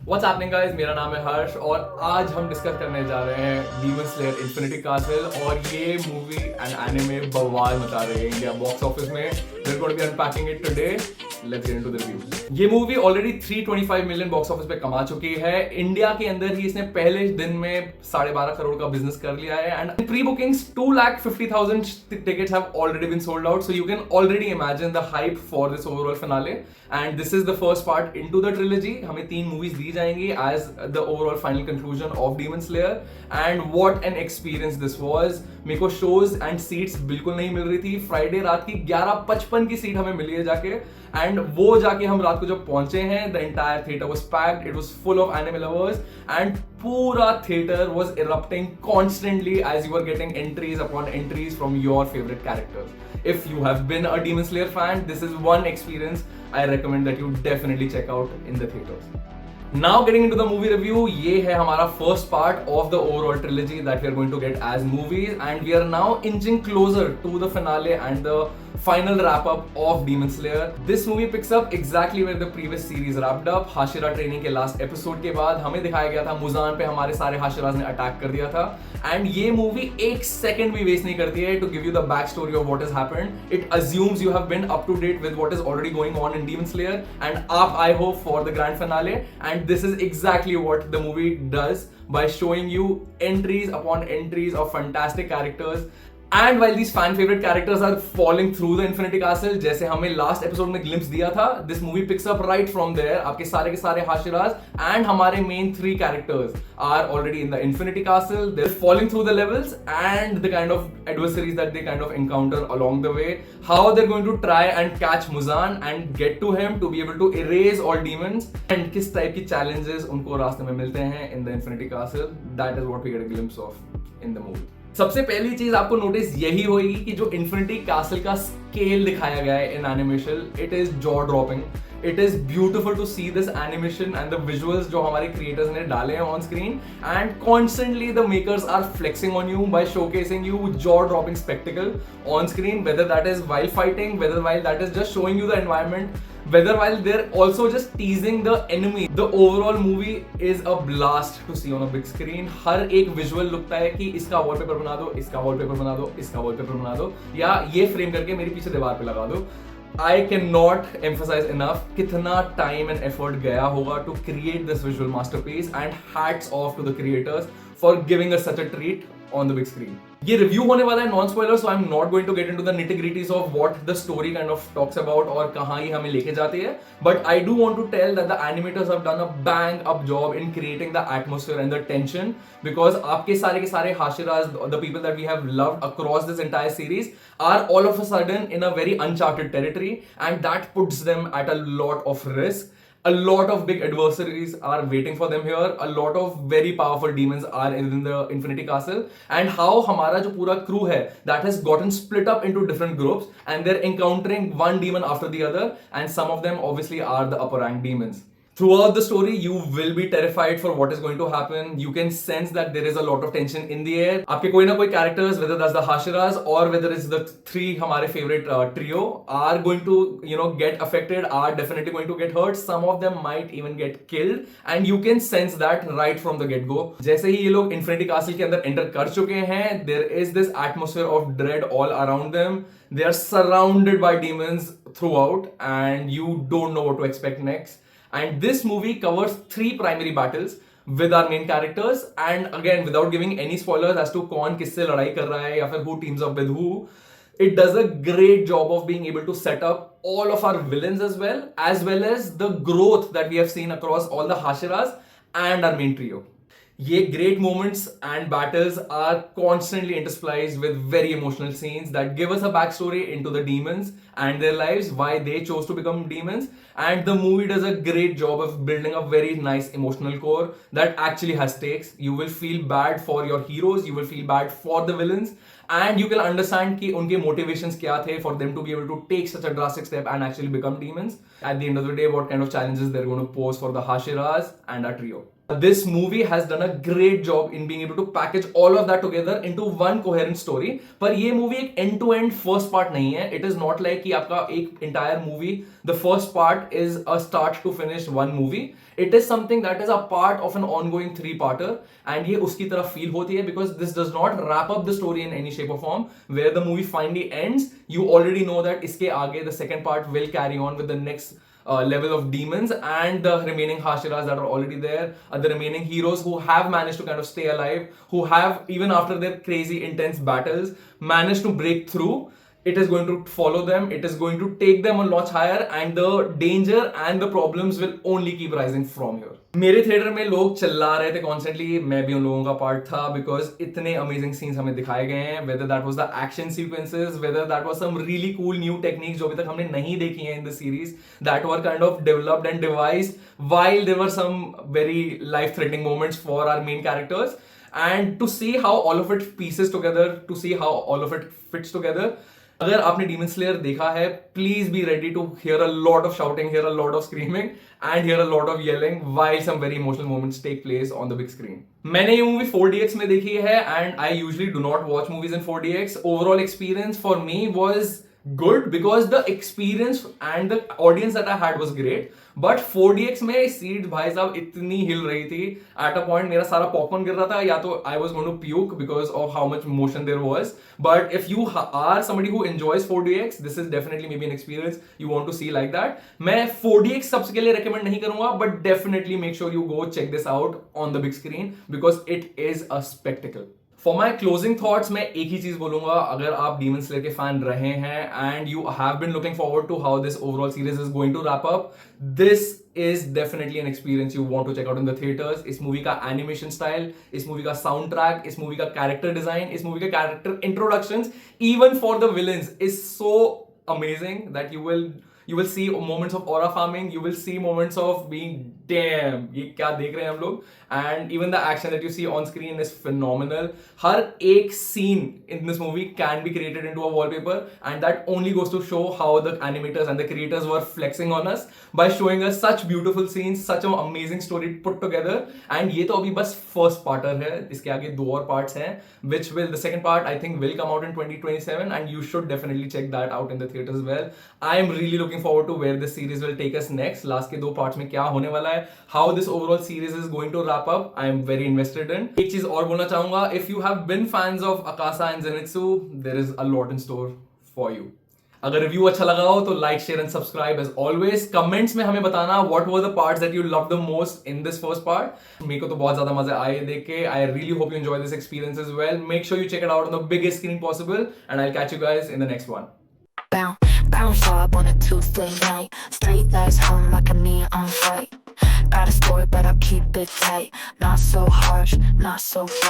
What's happening guys? मेरा नाम है हर्ष और आज हम डिस्कस करने जा रहे हैं डीमन स्लेयर इन्फिनिटी कासल और ये मूवी एंड एनिमे बवाल मचा रहे हैं इंडिया बॉक्स ऑफिस में. We're going to be unpacking it today. Let's get into the review. ये movie already 325 million box office पे कमा चुकी है. इंडिया के अंदर ही इसने पहले दिन में 12.5 करोड़ का बिजनेस कर लिया है and pre bookings 2,50,000 tickets have already been sold out, so you can already imagine the hype for this overall finale. And this is the first part into the trilogy. हमें 3 मूवीज दी जाएंगी as the overall final conclusion of Demon Slayer. And what an experience this was. मेरे को shows and seats बिल्कुल नहीं मिल रही थी. Friday रात की 11:55 की सीट हमें मिली है जाके एंड वो जाके हम रात को जब पहुंचे हैं the entire theatre was packed. It was full of anime lovers and पूरा theatre was erupting constantly as you are getting entries upon entries from your favourite characters. If you have been a Demon Slayer fan, this is one experience I recommend that you definitely check out in the theaters. Now getting into the movie review, ये है हमारा first part of the overall trilogy that we are going to get as movies, and we are now inching closer to the finale and the final wrap up of Demon Slayer. This movie picks up exactly where the previous series wrapped up. Hashira training के last episode के बाद हमें दिखाया गया था Muzan पे हमारे सारे हाशिराज ने अटैक कर दिया था एंड ये मूवी एक सेकंड भी वेस्ट नहीं करती है to give you the back story of what has happened. It assumes you have been up to date with what is already going on in Demon Slayer and up I hope for the grand finale, and this is exactly what the movie does by showing you entries upon entries of fantastic characters. And while these fan favorite characters are falling through the Infinity Castle, जैसे हमें last episode में glimpse दिया था, this movie picks up right from there. आपके सारे के सारे Hashiras and हमारे main 3 characters are already in the Infinity Castle. They're falling through the levels and the kind of adversaries that they kind of encounter along the way. How they're going to try and catch Muzan and get to him to be able to erase all demons, and किस type की challenges उनको रास्ते में मिलते हैं in the Infinity Castle. That is what we get a glimpse of in the movie. सबसे पहली चीज आपको नोटिस यही होगी कि जो इन्फिनिटी कैसल का स्केल दिखाया गया है in animation, it is jaw dropping. It is beautiful to see this animation and the visuals जो हमारे क्रिएटर्स ने डाले हैं on screen, and constantly the makers are flexing on you by showcasing you jaw dropping spectacle on screen, whether that is while fighting, whether while that is just showing you the environment, whether while they're also just teasing the enemy. The overall movie is a blast to see on a big screen. हर एक visual लगता है कि इसका wallpaper बना दो, इसका wallpaper बना दो, इसका वॉलपेपर बना दो, या ये फ्रेम करके मेरे पीछे दीवार पे लगा दो. I cannot emphasize enough कितना time and effort गया होगा to create this visual masterpiece, and hats off to the creators for giving us such a treat on the big screen. ये रिव्यू होने वाला है non spoiler, so I am not going to get into the nitty-gritties of what the story kind of talks about और कहां ये हमें लेके जाती है, but I do want to tell that the animators have done a bang up job in creating the atmosphere and the tension, because आपके सारे के सारे hashiras, the people that we have loved across this entire series are all of a sudden in a very uncharted territory, and that puts them at a lot of risk. A lot of big adversaries are waiting for them here. A lot of very powerful demons are in the Infinity Castle. And how हमारा जो पूरा crew है that has gotten split up into different groups, and they're encountering one demon after the other, and some of them obviously are the upper rank demons. Throughout the story, you will be terrified for what is going to happen. You can sense that there is a lot of tension in the air. आपके कोई ना कोई characters, whether that's the Hashiras or whether it's the 3 हमारे favorite trio, are going to get affected, are definitely going to get hurt. Some of them might even get killed, and you can sense that right from the get go. जैसे ही ये लोग Infinity Castle के अंदर enter कर चुके हैं, there is this atmosphere of dread all around them. They are surrounded by demons throughout, and you don't know what to expect next. And this movie covers 3 primary battles with our main characters, and again without giving any spoilers as to कौन किससे लड़ाई कर रहा है या फिर who teams up with who, it does a great job of being able to set up all of our villains as well as the growth that we have seen across all the Hashiras and our main trio. ये great moments and battles are constantly interspliced with very emotional scenes that give us a backstory into the demons and their lives, why they chose to become demons, and the movie does a great job of building a very nice emotional core that actually has stakes. You will feel bad for your heroes, you will feel bad for the villains, and you can understand कि उनके motivations क्या थे for them to be able to take such a drastic step and actually become demons. At the end of the day, what kind of challenges they're going to pose for the Hashiras and our trio. This movie has done a great job in being able to package all of that together into one coherent story. पर ये movie एक end to end first part नहीं है. It is not like कि आपका एक entire movie, the first part is a start to finish one movie. It is something that is a part of an ongoing three-parter, and ये उसकी तरह feel होती है because this does not wrap up the story in any shape or form. Where the movie finally ends, you already know that इसके आगे the second part will carry on with the next level of demons and the remaining Hashiras that are already there, the remaining heroes who have managed to kind of stay alive, who have, even after their crazy intense battles, managed to break through. It is going to follow them, it is going to take them a notch higher, and the danger and the problems will only keep rising from here. मेरे theatre में लोग चिल्ला रहे थे constantly, मैं भी उन लोगों का पार्ट था, बिकॉज इतने अमेजिंग सीन्स हमें दिखाए गए हैं, whether that was the action sequences, whether that was some really cool new techniques जो अभी तक हमने नहीं देखी हैं in the series, that were kind of developed and devised while there were some very life threatening moments for our main characters, and to see how all of it pieces together, to see how all of it fits together. अगर आपने Demon Slayer देखा है, please be ready to hear a lot of shouting, hear a lot of screaming and hear a lot of yelling while some very emotional moments take place on the big screen. मैंने ये movie 4DX में देखी है, and I usually do not watch movies in 4DX. Overall experience for me was good because the experience and the audience that I had was great, but 4DX में seat भाई साहब इतनी हिल रही थी, at a point मेरा सारा popcorn गिर रहा था, या तो I was going to puke because of how much motion there was. But if you are somebody who enjoys 4DX, this is definitely maybe an experience you want to see like that. मैं 4DX सबके लिए recommend नहीं करूंगा, but definitely make sure you go check this out on the big screen because it is a spectacle. For my closing thoughts मैं एक ही चीज बोलूंगा, अगर आप डीमन स्लेयर के फैन रहे हैं and you have been looking forward to how this overall series is going to wrap up, this is definitely an experience you want to check out in the theatres. इस movie का animation style, इस movie का sound track, इस movie का character design, इस movie का character introductions, even for the villains is so amazing that you will see moments of aura farming, you will see moments of being damn ये क्या देख रहे हैं हम लोग, and even the action that you see on screen is phenomenal. हर एक scene in this movie can be created into a wallpaper, and that only goes to show how the animators and the creators were flexing on us by showing us such beautiful scenes, such an amazing story put together. And ये तो अभी बस first parter है, इसके आगे दो और parts हैं, which will, the second part I think will come out in 2027, and you should definitely check that out in the theaters as well. I am really looking forward to where this series will take us next. Last के दो parts में क्या होने वाला है, how this overall series is going to wrap up, I am very invested in. एक चीज और बोलना चाहूंगा, if you have been fans of Akasa and Zenitsu, there is a lot in store for you. अगर review अच्छा लगा हो तो like, share and subscribe as always. Comments में हमें बताना what were the parts that you love the most in this first part. मेरे को तो बहुत ज्यादा मजा आए देख के. I really hope you enjoy this experience as well. Make sure you check it out on the biggest screen possible, and I will catch you guys in the next one. Bounce up on a Tuesday night, straight lights hung like a neon light. Got a story but I keep it tight, not so harsh, not so bright.